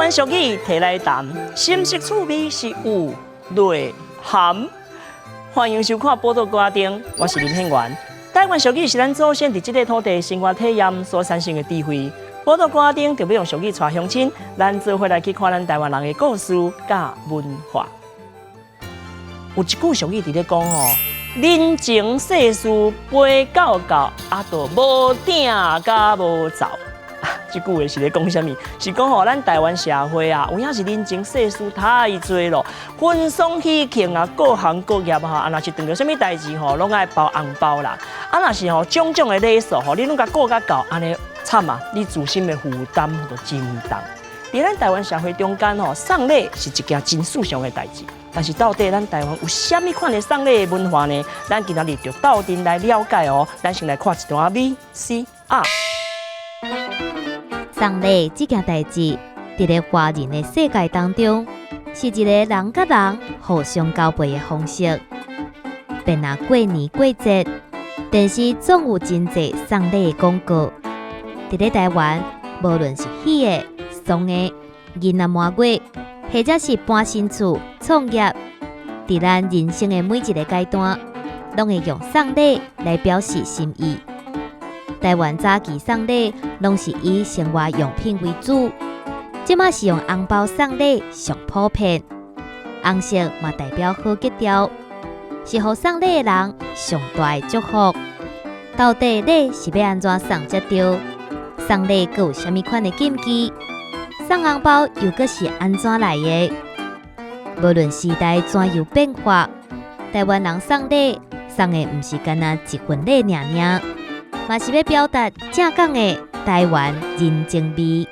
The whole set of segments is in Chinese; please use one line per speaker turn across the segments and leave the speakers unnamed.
湾俗语摕来谈，深色趣味是有内涵。欢迎收看《报道歌丁》，我是林宪元。台湾俗语是咱祖先伫这个土地生活体验所产生的智慧。报道歌丁就要用俗语带乡亲，咱做伙来去看咱台湾人的故事甲文化。有一句俗语伫咧讲吼，人情世事陪到到，都无定甲无走。这句话是咧讲啥物？是讲吼，咱台湾社会啊，有影是人情世事太多咯，婚丧喜庆啊，各行各业啊，若是遇到啥物代志吼，拢爱包红包啦。若是吼种种的礼数吼，你拢甲顾甲到，安尼惨啊！你自身的负担就真重。伫咱台湾社会中间吼，送礼是一件真世上的代志。但是到底咱台湾有啥物款的送礼的文化呢？咱今仔日就斗阵来了解哦。咱先来看一段 VCR。
送礼这件代志，伫咧华人的世界当中，是一个人甲人互相交配的方式。便若过年过节，电视总有真侪送礼的广告。伫咧台湾，无论是喜的、丧的、囡仔满月，或者是搬新厝、创业，伫咱人生的每一个阶段，拢会用送礼来表示心意。台湾早期送礼拢是以生活用品为主，即马是用红包送礼上普遍。红色嘛代表好吉兆，是互送礼的人上大的祝福。到底礼是要安怎送才对？送礼阁有啥物款的禁忌？送红包又阁是安怎来的？无论时代怎样变化，台湾人送礼送的毋是干那一份礼尔。嘛是要表达正港的台湾人情味。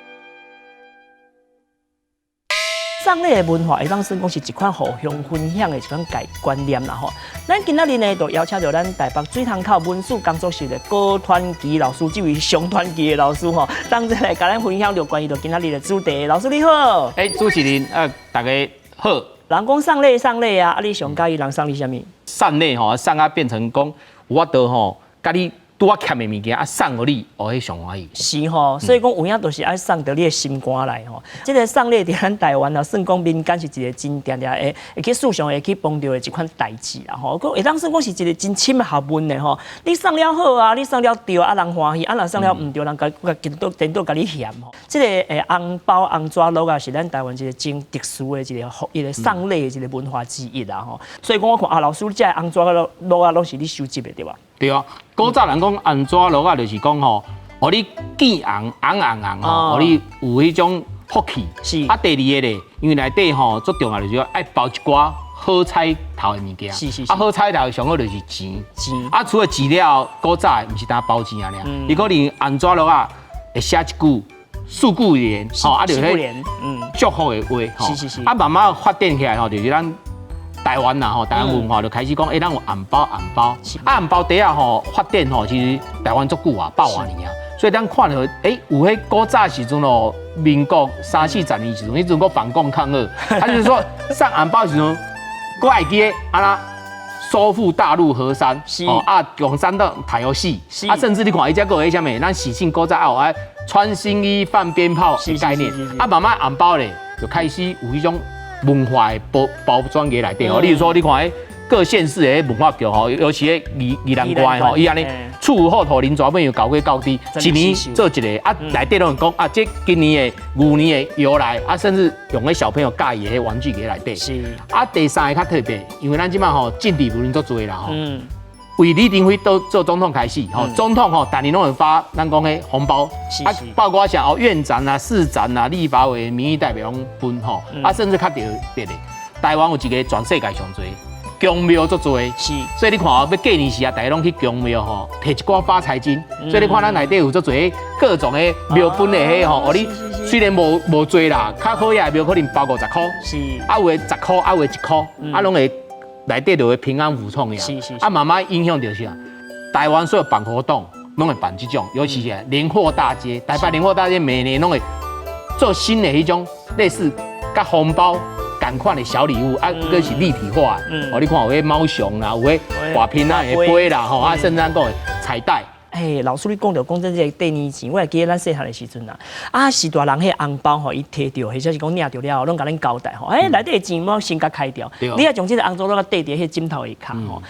送礼的文化，会当算讲是一款互相分享的一款观念啦吼。咱今仔日呢，就邀请到咱台北水塘口文史工作室的高传奇老师，这位上传奇的老师吼，当真来甲咱分享着关于着今仔日的主题。老师你好，
主持人大家好。
人讲送礼啊，你上介意人送你啥物？
送礼吼，送啊变成讲我都吼，甲你。拄啊欠的物件送互你，迄上欢喜。
是吼，所以讲有影就是爱送到你的心肝来吼。这个送礼伫咱台湾啊，算讲民间是一个真定定会去事上会去帮到的一款代志啦吼。佫会当算讲是一个真深学问的吼。你送了好啊，你送了对啊，人欢喜；若送了唔对，人甲颠倒甲你嫌吼。这个红包红纸箩啊，是咱台湾一个真特殊的一个送礼的一个文化之一啦吼。所以讲我看老师这个红纸箩啊，拢是你收集的对吧？
对啊，古早人讲红纸箩啊，就是讲吼，互你见红吼，互你有迄种福气。
是。
啊，第二个咧，因为内底吼最重要就是爱包一寡好彩头的物件。
是。
啊，好彩头上好就是钱。
钱。
啊，除了钱了，古早毋是单包钱啊，伊可能红纸箩啊会写一句四句联，吼，啊，就迄祝福的话，吼。
是。
啊，慢慢发展起来吼，就是咱。台湾呐吼，台湾文化就开始讲，咱有红包。啊，红包底下吼发展吼，其实台湾足久啊，100多年啊。所以咱看到，有迄古早时阵哦，民国30、40年时阵，迄阵个反共抗日，他就是说送红包时阵，我会记啊啦，收复大陆河山，共产党打游戏，甚至你看伊只个迄啥物，咱喜庆古早有穿新衣放鞭炮的概念，慢慢红包咧就开始有迄种。文化的包装给内底哦，例如说，你看各县市的文化局吼，尤其迄宜兰县吼，伊安尼厝后头邻居朋友搞过到底，一年做一个啊，内底拢讲啊，这今年的、牛年的由来啊，甚至用个小朋友介意的玩具给内底。是啊，第三个较特别，因为咱即摆吼政治无论做多啦吼。为李登辉都做总统开始，总统逐年拢会发咱讲的红包，包括像院长啊、市长啊、立法委员、民意代表拢分吼，甚至较特别的，台湾有一个全世界上多公庙足多，是，所以你看要过年时啊，大家拢去公庙吼，摕一寡发财金，所以你看咱内底有足多各种的庙本的迄吼，你虽然无多啦，较好也庙可能包50块，是，啊有的10块，啊有的1块，啊拢会。内底就会平安无创呀，啊，慢慢影响就是啊，台湾所有办活动拢会办这种，尤其是年货大街，台北年货大街每年拢会做新的迄种类似甲红包同款的小礼物，啊，佫是立体化，你看有迄猫熊啦，有迄画片啊，会杯啦，吼，啊，甚至咱讲的彩带。
老师你讲到讲真，这个第二钱，我会记得咱细汉的时阵是大人迄红包吼，伊摕到，或者是讲领到了，拢甲咱交代吼，内底的钱要先甲开掉，你要将这个红纸拢甲缀伫迄枕头下骹吼，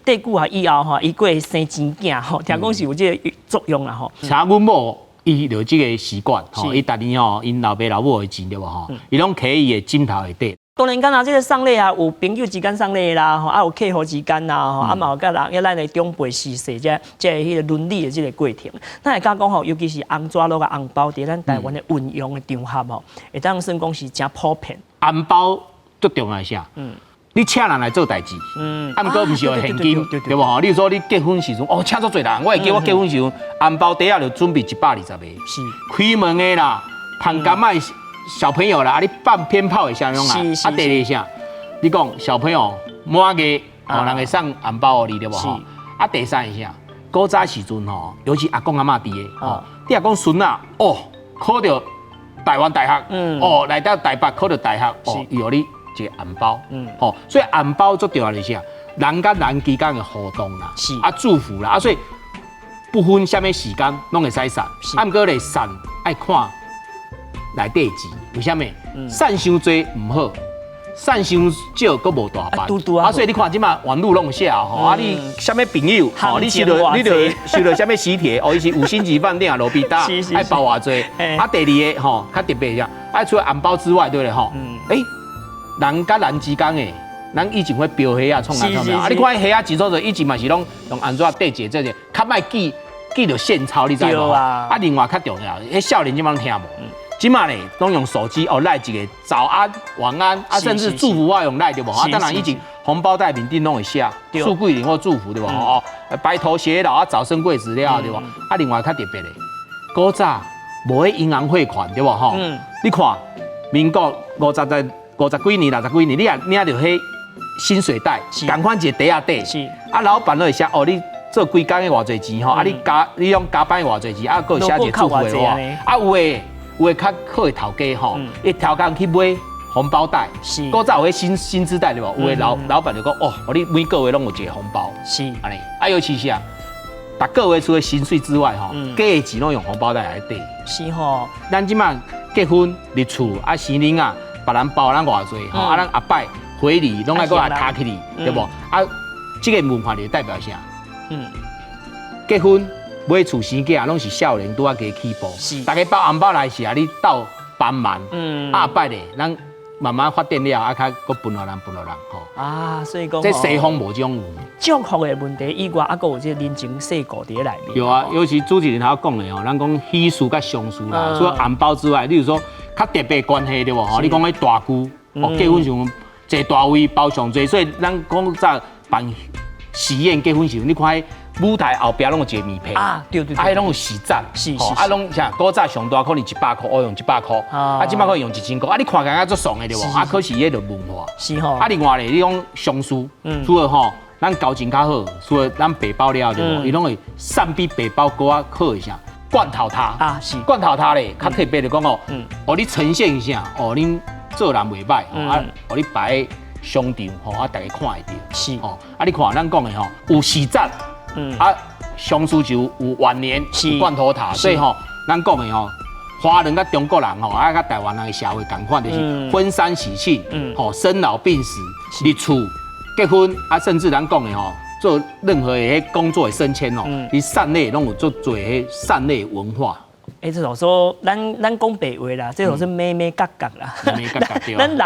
缀久以后吼，伊过会生钱囝吼，听讲是有这个作用啦吼。
像阮某伊就即个习惯吼，伊逐年吼，因老爸老母的钱对无吼，伊拢摕伊的枕头下底。
当然，敢若这个送礼有朋友之间送礼啦，有客户之间啦，嘛有甲人咱的长辈逝世，即迄个伦理的即个过程。咱会讲吼，尤其是红纸落个红包，伫咱台湾的运用的场合吼，会当算讲是真普遍。
红包最重要啥？你请人来做代志，毋过毋是用现金，对无吼？例如说你结婚时阵，请足侪人，我会记我结婚时阵，红包底下就准备120个，
是
开门的啦，捧柑仔小朋友啦，你放鞭炮的啥样啦？第二啥？你讲小朋友满月人会送红包给你对无吼？第三是啥？古早时阵吼，尤其阿公阿嬷伫的你阿公孙仔考到台湾大学，来到台北考到大学，有你一个红包，所以红包最重要的是啥？人甲人之间的互动啦，祝福啦，所以不分什么时间拢会使送，毋过咧送爱看内底钱，为什么？送伤多唔好，送伤少佫无大办。所以你看即马网络拢写吼，你什么朋友，你收到什么喜帖，伊是5星级饭店啊，路边搭，爱包偌济。第二个吼，较特别啥？除了红包之外，对咧吼，人甲人之间的，咱以前会标虾啊，创啥？你看虾啊，制作者以前嘛是拢用安怎对接这个，较歹记着现钞，你知无？另外较重要，迄少年即摆听无。即马咧，拢用手机赖一个早安、晚安甚至祝福我用赖对无？当然以前红包袋面顶拢会写祝桂林或祝福对无？白头偕老早生贵子了对无？另外较特别咧，古早无迄银行汇款对无？你看民国50几年、60几年，你也领着迄薪水袋，同款一个袋仔底，老板都会写你做几工的偌济钱吼，你用加班偌济钱，佫有写一个祝福的话，有诶较好诶头家吼，伊头工去买红包袋，古早有迄薪资袋对无？有诶老板就讲你每个月拢有一个红包，安尼。尤其是逐个月除了薪水之外吼，加诶钱拢用红包袋来底。是吼，咱即马结婚入厝生日别人包咱偌济吼，咱阿拜回礼拢爱搁来卡起你，对无？这个文化就代表啥？结婚。买厝生囝拢是少年拄加起步，大家包红包来时你斗帮忙，拜咧，咱慢慢发展了，较搁分落人吼。
所以讲，
这西方无这种。
祝福的问题以外，还有这人情世故伫内面。
有啊，尤其主持人头讲的咱讲喜事甲丧事啦，除了红包之外，例如说较特别关系对无？你讲迄大姑，结婚时坐大位包上济，所以咱讲早办喜宴结婚时，你看迄。舞台后壁拢有一个面皮对，迄拢有喜赞，拢像古早上大可能100块，用100块，即摆可以用1000块，你看起来足爽的对无？可是迄个文化，是吼。另外咧，你讲丧事，除了吼，咱交情较好，除了咱白包了对无？伊拢会送比白包搁较好一下，罐头塔是罐头塔咧，较特别就讲你呈现一下，恁做人袂歹，你摆商场大家看会到，是你看咱讲的有喜赞。上次就有晚年是罐头塔，所以咱讲的华人甲中国人甲台湾人的社会同款，就是婚丧喜庆，生老病死、入厝、结婚甚至咱讲的做任何的工作的升迁你善类拢有做迄善类文化。
这种说咱讲白话啦，这种是咩咩角角啦。咱人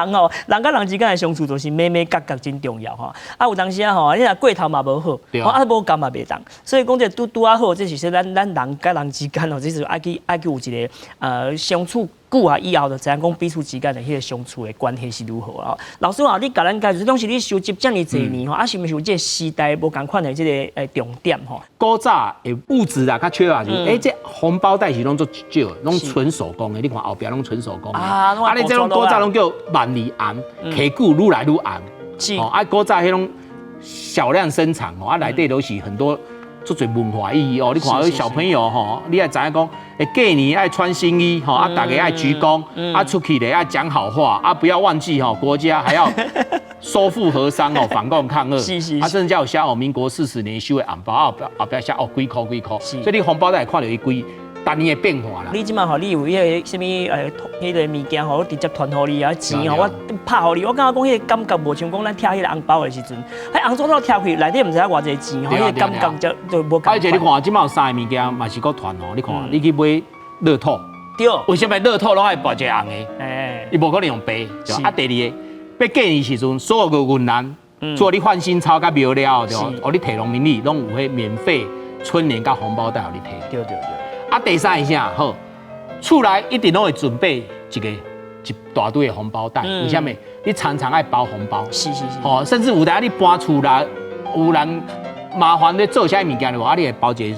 人甲人之间的相处就是咩咩角角真重要有当时你若过头嘛无好，无甘嘛袂当。所以讲这拄好，这是说咱人甲人之间这是爱去有一个相处。久以后就知影讲彼此之间的迄个相处的关系是如何老师你甲咱介绍，当时你收集这么侪年是毋是有这个时代无同款的这个重点
古早的物质啦，较缺乏就是这红包袋是拢做少，拢纯手工的。你看后壁拢纯手工的。你这种古早拢叫万里红，起久愈来愈红。古早迄种小量生产内底都是很多。足侪文化意义你看小朋友你爱知影讲，过年爱穿新衣大家爱鞠躬，出去咧爱讲好话不要忘记国家还要收复河山哦，反共抗俄，
是是，
啊，甚至有写哦，民国40年收的红包，后壁写哦几箍，所以你红包袋看到伊几单年的变化啦。
你即马吼，你有迄个什么迄个物件吼，我直接传互你啊，钱吼我拍互你，我感觉讲迄个感觉无像讲咱拆迄个红包的时阵，迄红纸套拆开内底毋知影偌济钱吼，迄个感觉就无共。
而且你看，即马有3个物件嘛是搁传哦，你看你去买乐透，
对，
为什么乐透拢爱包一个红的？
哎，
伊无可能用白，对吧？啊，第二个要过年时阵，所有个云南，做你换新钞甲庙了，对吧？哦，你摕农民历，拢有迄免费春联甲红包袋，互你摕。
对。
啊，第三一下好，厝内一定拢会准备一大堆的红包袋，为什么？你常常爱包红包，
是，
哦，甚至有当你搬厝来，有人麻烦你做啥物件的话，你会包一个。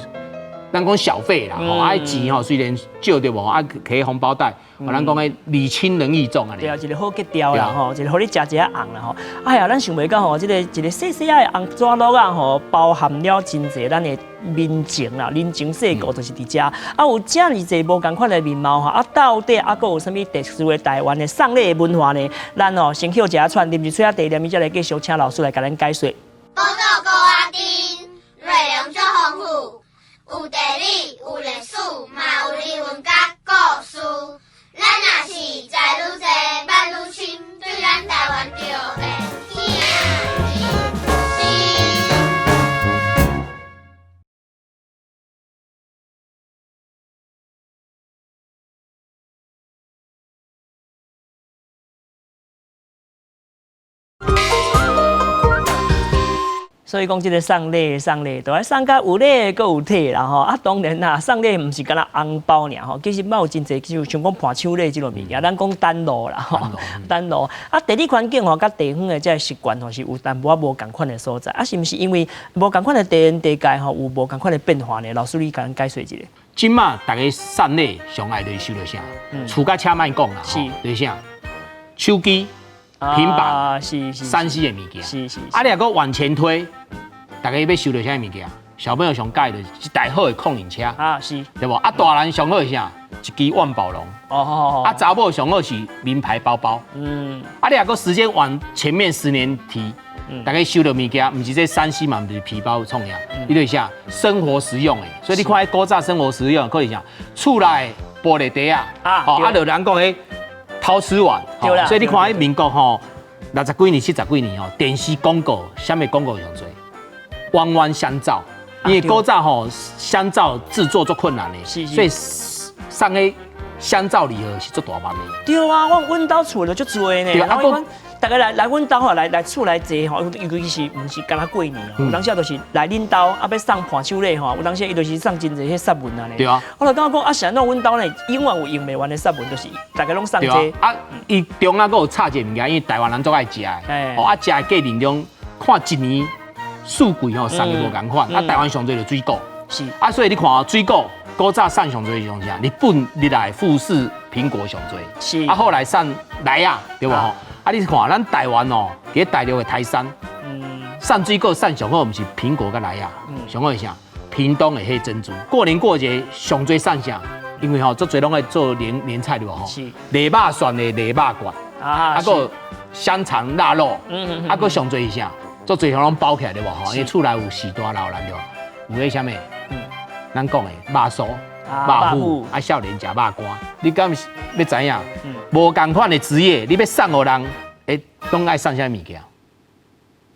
咱讲小费啦，吼，啊钱吼虽然少对无，啊摕红包袋，咱讲诶礼轻人意重啊。
对啊，一个好格调啦吼，一个互你食一下红啦吼。哎呀，咱想袂到吼，一个细细仔的红纸鹿啊吼，包含了真侪咱的民情啦，人情世故就是伫遮。啊，有遮尔侪无共款的面貌吼，啊到底啊佫有啥物特殊的台湾的送礼的文化呢？咱哦先休一下串，啉一嘴啊茶，念伊才来继续请老师来甲咱解说。
报道高阿丁，内容足丰富。有地理，有历史，嘛有人文甲故事。咱若是知愈多，捌愈深，对咱台湾就会听入心。
所以讲，这个送礼，都爱送甲有礼，搁有体啦吼。啊，当然啦，送礼毋是干那红包尔吼，其实嘛有真侪，就像讲盘手礼这种物件，咱讲单路啦吼，单路。啊，地理环境吼，甲地方的这习惯吼是有淡薄仔无共款的所在。啊，是毋是因为无共款的地缘地界吼，有无共款的变化呢？老师，你甲咱解说一下。
今嘛大家送礼上爱就是收到啥？厝甲车莫讲啦，
是
就是啥？手机。平板、
是
3C 的物件，
是。
啊，你若搁往前推，大家要收到啥物件？小朋友上介的一台好的控影车，
啊是，
对无？啊，大人上好是啥？一支万宝龙。
哦。
啊，查某上好是名牌包包。啊，你若搁时间往前面10年提，大家收到物件，唔是这3C嘛，唔是皮包创呀，伊就是啥？生活实用的。所以你看，古早生活实用，可以啥？厝内玻璃碟啊，啊，就人讲诶。陶瓷碗，所以你看喺民国吼60几年、70几年吼，电视广告，什么广告上多？弯弯香皂，因为古早吼香皂制作足困难的，所以送个香皂礼盒是足大万的。
对啊，阮兜厝就足多呢。然后大家来阮兜吼，来厝来坐吼，尤其是毋是干那过年哦，有当时就是来恁兜啊，要送伴手礼吼，有当时伊就是送真侪迄散文啊。
对啊。
我就感觉讲啊，像那阮兜呢，永远有用袂完的散文，就是大家拢送这。
啊，伊中啊，佫有差一个物件，因为台湾人足爱食的，哦啊，食的过程中看一年四季吼，送的无共款。啊，台湾上最就水果。
是。
啊，所以你看哦，水果古早送上最是用啥？日本、日来、富士、苹果上最。
是。
啊，后来送莱啊，对无吼？啊，你看咱台湾哦，伫大陆的台山，送水果送上好，毋是苹果甲莱啊，上好是啥？屏东的黑珍珠。过年过节上最送啥？因为吼，足侪拢爱做年菜对无吼？是。腊肉蒜的腊肉卷，啊，个香肠腊肉，啊，个上最是啥？足侪项拢包起来对无吼？因为厝内有士大老人对无？有迄啥物？咱讲的肉酥、肉糊，啊，少年食肉干。你敢是要知影？无共款的职业，你要送互人，拢爱送啥物件？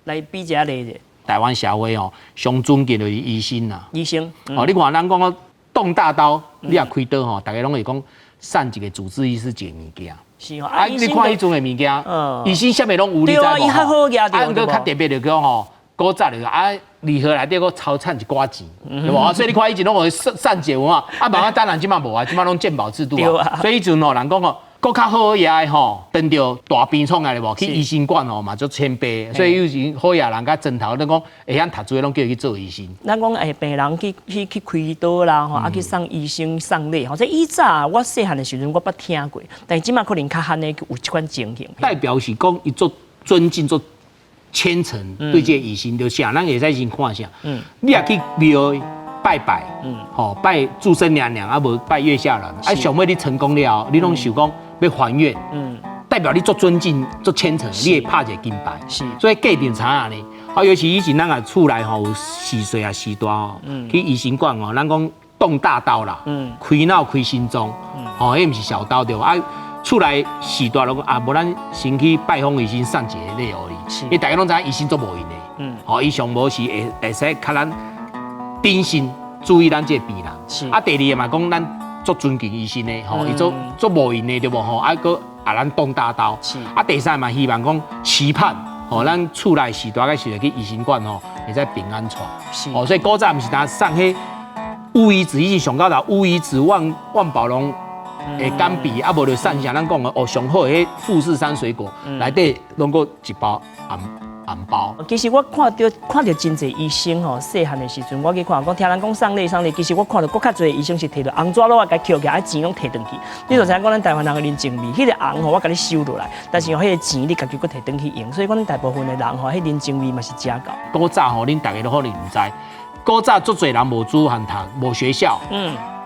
来比一下例子。
台湾社会哦，上尊敬就是医生啦。
医生。
哦，你看咱讲个动大刀，你也开刀吼，大家拢会讲送一个主治医师一个物件。
是哦。
啊，你看迄种的物件，医生啥物拢有，你知无？对啊，伊较
好压着。
啊，佮较特别就讲吼。古早就啊，礼盒内底佫超产一寡钱，对无？所以你看以前拢会散节文啊，啊，慢慢当然即马无啊，即马拢健保制度啊。所以以前吼人讲吼，佫较好野的吼，等着大病创来了无？去医生馆吼嘛，足谦卑。所以有时好野人甲枕头，咱讲会晓读书的拢叫伊去做医生。
咱讲病人去开刀啦吼，啊去送医生送礼吼。这以早我细汉的时阵我捌听过，但即马可能较罕的有即款情形。代
表是讲伊做尊敬做。虔诚对这个医生就啥，咱会使先看下。你也去庙拜拜，吼拜祝生娘娘，啊无拜月下人。啊，上尾你成功了，你拢想讲要还愿，代表你做尊敬、做虔诚，你会拍一个金牌。
是，
所以价钱差啊呢。啊，尤其以前咱啊厝内吼有洗水啊、洗大哦，去医生馆哦，咱讲动大刀啦，开脑开心脏，吼，迄毋是小刀对吧？啊，厝内洗大拢啊，无咱先去拜访医生送一个礼互你，因为大家拢知影医生做无用的，吼，伊上无是会使较咱谨慎注意咱这个病人。
是，
啊，第二个嘛讲咱做尊敬医生的，吼，伊做无用的对无吼，啊个啊咱动大刀，
是，
啊第三嘛希望讲期盼。哦，咱厝内时大概是去医生馆吼，会使平安传。
是
哦，所以古早毋是单送迄乌鱼子，以前上到头乌鱼子、万宝龙的干笔，啊无就送啥咱讲的哦上好的迄富士山水果，内底拢个一包红包。
其实我看到真侪医生吼，细汉的时阵我去看，讲听人讲送礼。其实我看到更较侪医生是摕到红纸落来，甲捡起来，钱拢摕转去。你就知影讲咱台湾人的人情味，迄个红吼我甲你收落来，但是吼迄个钱你家己佫摕转去用，所以讲咱大部分的人吼，迄人情味嘛是真高。
古早吼，恁大家都可能唔知，古早足侪人无书汉读，无学校。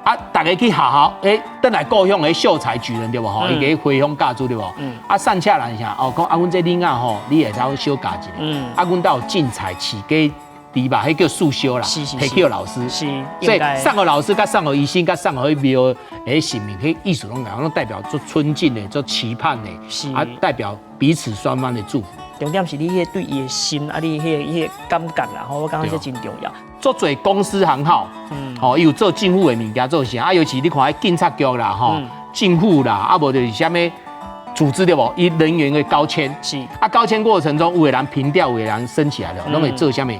啊，大家去学校，倒来故乡的秀才举人对无吼？伊个回乡嫁猪对无？啊，散车人啥？哦，讲啊，阮这囡仔吼，你会稍小嫁一下。啊，阮兜有进菜饲鸡猪吧，迄叫素修啦，迄叫老师。是，所以送个老师、甲送个医生、甲送个迄庙诶神明，迄意思拢讲，拢代表做尊敬的、做期盼的，啊，代表彼此双方的祝福。
重点是你迄对伊的心，啊，你迄个感觉啦，吼，我感觉这真重要。
做侪公司行号，吼，伊有做政府的物件做啥？啊，尤其你看迄警察局啦，吼，政府啦，啊，无就是啥物组织对无？伊人员的高迁，是啊，高迁过程中有个人平调，有个人升起来了，拢会做啥物？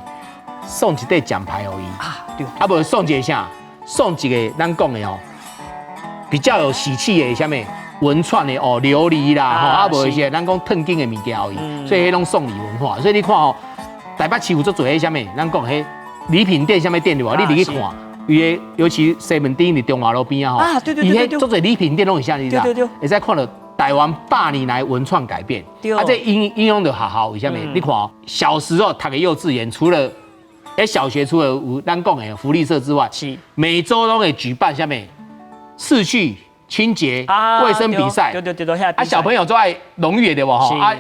送一块奖牌而已啊，对，啊，无送一个啥？送一个咱讲的哦，比较有喜气的啥物？文创的哦，琉璃啦，吼，啊，无一些咱讲烫金的物件而已，所以迄种送礼文化。所以你看哦，台北市有做做迄啥物？咱讲迄礼品店啥物店对无？你入去看，伊个尤其西门町伫中华路边啊吼，伊迄做做礼品店拢有啥？你知道？会使看到台湾100年来文创改变。啊，这应用的学校为啥物？你看哦，小时候读个幼稚园，除了小学除了有咱讲的福利社之外，是每周都会举办啥物市区清洁卫生比赛，对，啊，小朋友都爱荣誉的哇吼，啊，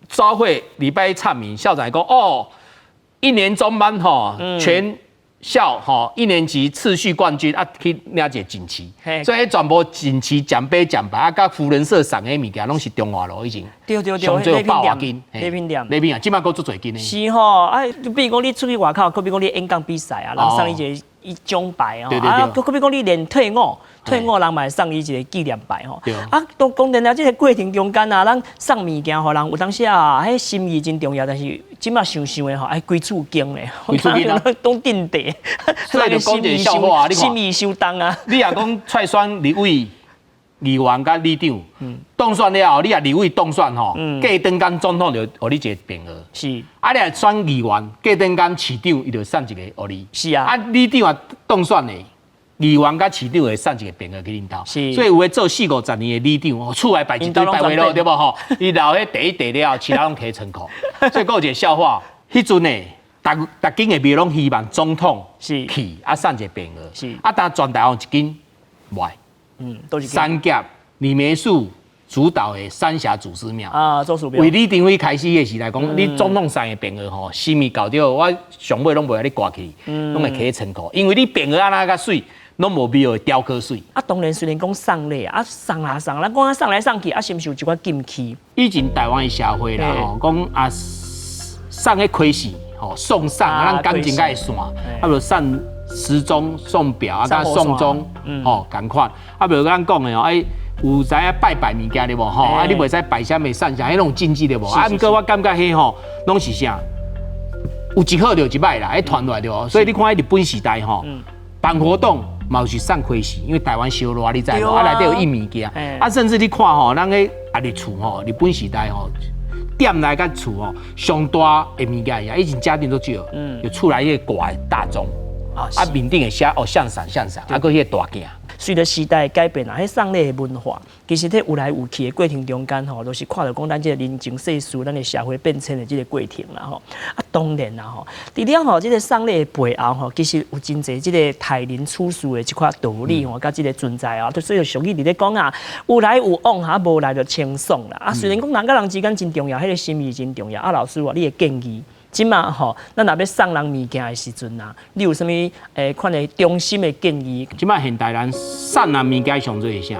招会礼拜一唱名，校长讲哦，1年中班吼，全校吼1年级次序冠军啊，去领一个锦旗，所以全部锦旗奖杯奖牌啊，甲福人社送的物件拢是中华路已经，对，上最有100斤，礼品啊，即摆佫做侪斤的。是吼，啊，比如讲你出去外口，比如讲你演讲比赛啊，人送你一个奖牌哦，啊，比如讲你练退伍人嘛送伊一个纪念牌吼。啊，都讲真了，这个过程中间啊，咱送物件互人，有当时啊，迄心意真重要。但是即马想的吼，爱归厝经嘞，拢定地，所以就讲一个笑话，你看，
心意相当啊。
你也讲蔡选立委、议员甲里长，当选了后，你也立委当选吼，过登间总统就互你一个匾额。是。啊，你也选议员，过登间市长伊就送一个互你。是啊。啊，里长也当选的。议员甲市长会送一个匾额给恁兜，所以有诶做40-50年诶里长，厝内摆一堆摆位咯，对无吼？伊留迄第一第了，其他拢摕仓库。所以有一个笑话，迄阵诶，逐间诶庙拢希望总统去啊送一个匾额，啊但全台湾一间袂，都是三甲李梅树主导的三峡祖师庙啊，祖师庙为李登辉开始的时代讲，你总统送的匾额吼，心意搞掉，我上尾拢袂甲你挂起，拢会摕喺仓库，因为你匾额安那甲水。拢无必要雕刻水
啊！当然，虽然讲送礼啊，送啊送，咱讲啊送来送去啊，是毋是有一寡禁忌？
以前台湾的社会啦，吼，讲啊送迄开始，吼送送啊，咱感情较会散，啊，就送时钟、送表啊，甲送钟，吼，共款。啊，比如咱讲的哦，哎，有知影拜物件对无吼？啊，你袂使拜啥物送啥，迄种禁忌对无？啊，毋过我感觉迄吼，拢是啥？有一好就一歹啦，迄传落来对无？所以你看迄日本时代吼，办活动。嘛是送开始，因为台湾烧热，你知无？啊，内底有印物件，啊，甚至你看吼，咱个啊日厝吼，日本时代吼，店内甲厝吼，上大的物件呀，以前家庭都少，就厝内迄个挂大钟，啊，面顶会写哦向闪，啊，搁迄个大镜。
随着时代的改变啊，迄送礼的文化，其实伫有来有去的过程中间吼，都是看到讲咱这个人情世事，咱的社会变迁的这个过程啦吼。啊，当然啦吼，除了吼这个送礼的背后吼，其实有真侪这个待人处事的这块道理吼，甲这个存在啊，所以俗语伫咧讲啊，有来有往哈，无来就轻松啦。啊，虽然讲人甲人之间真重要，迄个心意真重要。啊，老师话你的建议。即嘛吼，咱若要送人物件的时阵啊，你有啥物款的中心的建议？
即摆现代人送人物件上做是啥？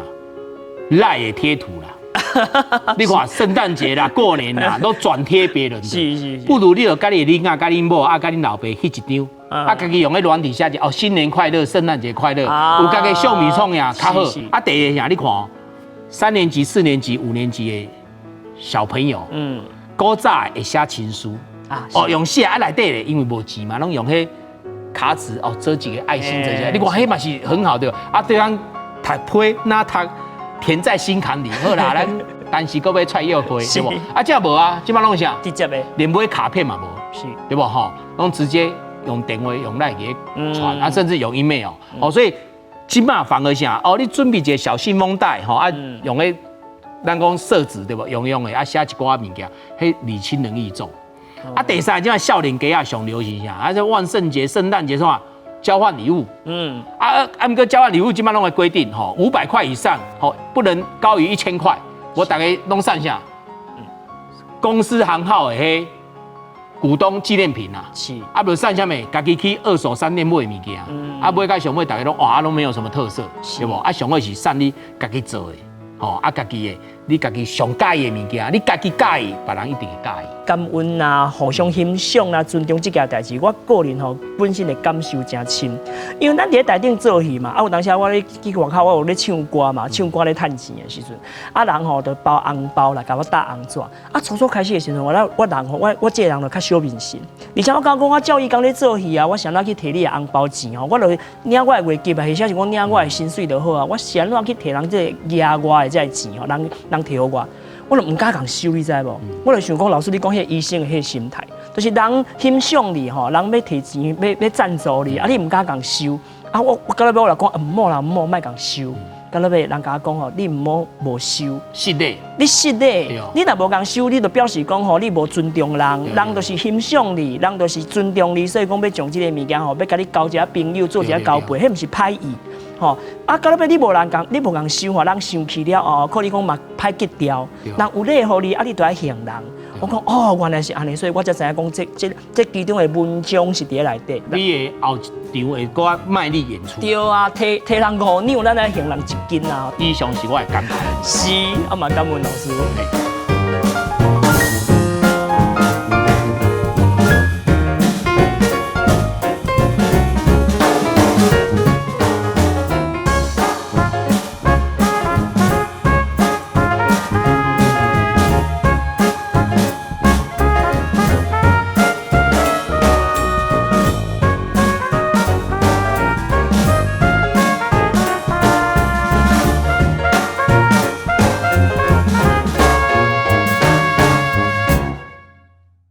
赖的贴图啦。你看圣诞节啦、过年啦，都转贴别人的。
是。
不如你就甲你囡仔、甲恁某啊、甲恁老爸翕一张，啊，家己用迄软体写一哦，新年快乐、圣诞节快乐，有家己橡皮创呀较好。啊，第二下你看哦，3年级、4年级、5年级的小朋友，古早会写情书。哦，用写啊内底咧，因为无钱嘛，拢用迄卡纸哦，折几个爱心，折起来。你看迄嘛是很好的啊，对咱读批那读填在心坎里。好啦，咱但是搁要踹药批，对不？啊，这无啊，即摆拢啥？
直接的，
连买卡片嘛无，
是，
对不？吼，拢直接用电话用赖给传啊，甚至用 email 哦，所以即摆反而啥？哦，你准备一个小信封袋吼啊，用迄咱讲色纸对不？用的啊，写一寡物件，迄礼轻人意重。啊，第三，即摆少年家啊上流行啥？啊，这万圣节、圣诞节是嘛？交换礼物，按个交换礼物，基本上拢会规定吼，500块以上，吼不能高于1000块。我大概拢算下，公司行号的迄股东纪念品啊，
是，
啊不算下面，家己去二手商店买物件，啊买到上尾大家拢哇拢没有什么特色，对不？啊上尾是算你家己做的，吼啊家己的，你家己上介意的物件，你家己介意，别人一定会介意。
感恩啊，互相欣赏啊，尊重这件代志，我个人吼本身的感受真深。因为咱伫咧台顶做戏嘛，啊有当时我咧去外口，我有咧唱歌嘛，唱歌咧趁钱的时阵，啊人吼就包红包来，甲我搭红纸。啊初初开始的时阵，我人吼，我这个人就较小面神，而且我刚讲我照伊讲咧做戏啊，我想要去摕你的红包钱吼，我就领我的月结啊，或者是讲领我的薪水就好啊，我想要去摕人这个压我的这个钱吼，人摕互我就唔敢共收，你知无？我就想讲，老师你讲迄个医生的迄个心态，就是人欣赏你吼，人要摕钱，要赞助你，啊你唔敢共收，啊我到尾我来讲，唔好啦，唔好，莫共收。到尾人甲我讲吼，你唔好无收，
是的，
你失礼，你若无共收，你就表示讲吼，你无尊重人，人就是欣赏你，人就是尊重你，所以讲要将这个物件吼，要甲你交一个朋友，做一个交配，迄唔是歹意。吼，啊，到尾你无共收吼，人生气了哦，可能讲嘛歹结掉，人有礼互你，啊，你都爱向人。我讲哦，原来是安尼，所以我才知影讲这其中的文章是伫咧内底。
你的后场会搁卖力演出。
对啊，摕人5两，咱来向人1斤啊。
以上是我的感慨。
是，啊嘛感恩老师。